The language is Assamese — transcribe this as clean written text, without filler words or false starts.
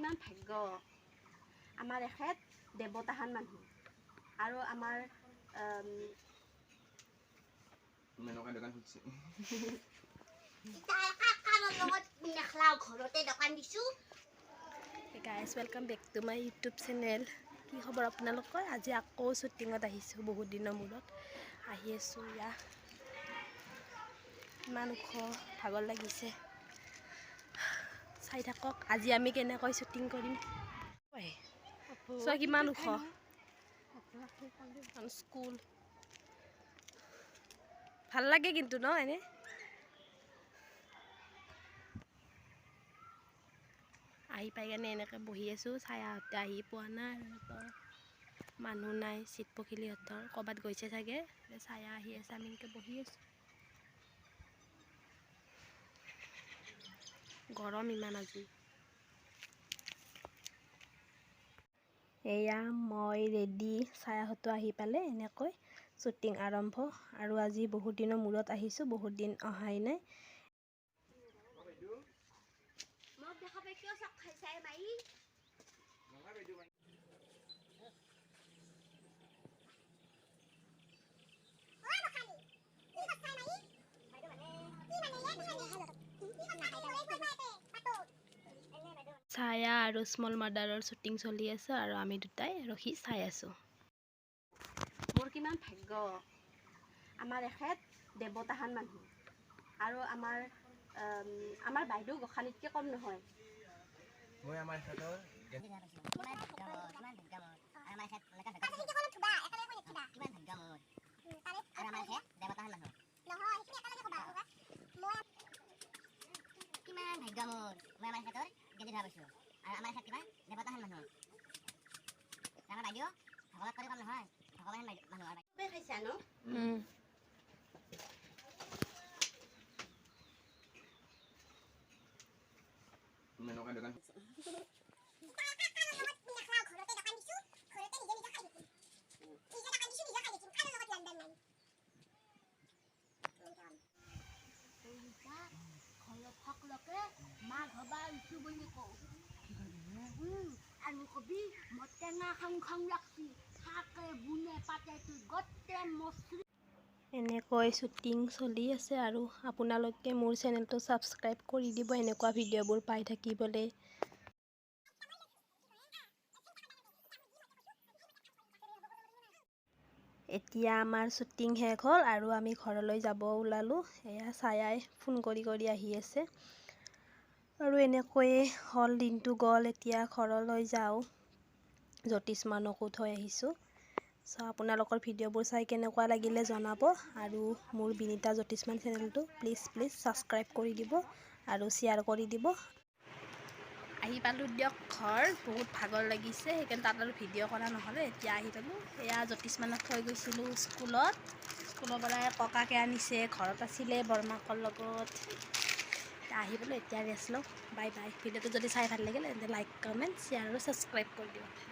কিমান ভাগ্য আমাৰ এখেত দেৱতাহান মানুহ আৰু আমাৰ মেনকা দোকান খুলিছে guys welcome back to my YouTube channel. কি খবৰ আপোনালোকৰ? আজি আকৌ শ্বুটিঙত আহিছোঁ, বহুত দিনৰ মূৰত আহি আছোঁ। ইমান ওখ, ভাগৰ লাগিছে। চাই থাকক আজি আমি কেনেকৈ শ্বুটিং কৰিম। কিমান ওখ স্কুল ভাল লাগে কিন্তু ন এনে আহি পাই কেনে এনেকৈ বহি আছোঁ। ছায়াহঁতে আহি পোৱা নাই, মানুহ নাই। চিট পখিলিহঁতৰ ক'ৰবাত গৈছে চাগে। ছায়া আহি আছে, আমি এনেকৈ বহি আছোঁ। গৰম ইমান আজি। এয়া মই ৰেডি, ছায়াহঁতো আহি পালে। এনেকৈ শ্বুটিং আৰম্ভ। আৰু আজি বহুত দিনৰ মূৰত আহিছোঁ, বহুত দিন অহাই নাই। ছায়া আৰু স্মল মাদাৰৰ শ্বুটিং চলি আছে আৰু আমি দুটাই ৰখি চাই আছোঁ। মোৰ কিমান ভাগ্য আমাৰ এখেত দেৱতাহান মানুহ আৰু আমাৰ বাইদেউ গোসানীতকৈ কম নহয়। মই আমাৰ এখেতৰ মেনকা দোকান এনেকৈ শ্বুটিং চলি আছে আৰু আপোনালোকে মোৰ চেনেলটো ছাবস্ক্ৰাইব কৰি দিব এনেকুৱা ভিডিঅ'বোৰ পাই থাকিবলৈ। এতিয়া আমাৰ শ্বুটিং শেষ হ'ল আৰু আমি ঘৰলৈ যাব ওলালোঁ। এয়া ছায়াই ফোন কৰি আহি আছে আৰু এনেকৈয়ে হ'ল, দিনটো গ'ল। এতিয়া ঘৰলৈ যাওঁ, জ্যোতিষ্মানকো থৈ আহিছোঁ। আপোনালোকৰ ভিডিঅ'বোৰ চাই কেনেকুৱা লাগিলে জনাব আৰু মোৰ বিনীতা জ্যোতিষ্মান চেনেলটো প্লিজ ছাবস্ক্ৰাইব কৰি দিব আৰু শ্বেয়াৰ কৰি দিব। আহি পালোঁ দিয়ক ঘৰ, বহুত ভাগৰ লাগিছে, সেইকাৰণে তাত আৰু ভিডিঅ' কৰা নহ'লে। এতিয়া আহি পালোঁ। এয়া জ্যোতিষ্মানক থৈ গৈছিলোঁ স্কুলৰ পৰাই ককাকে আনিছে, ঘৰত আছিলে বৰমাকৰ লগত। আহি পালোঁ, এতিয়া ৰেষ্ট লওঁ। Bye bye. ভিডিঅ'টো যদি চাই ভাল লাগিলে তেন্তে লাইক, কমেণ্ট, শ্বেয়াৰ আৰু ছাবস্ক্ৰাইব কৰি দিব।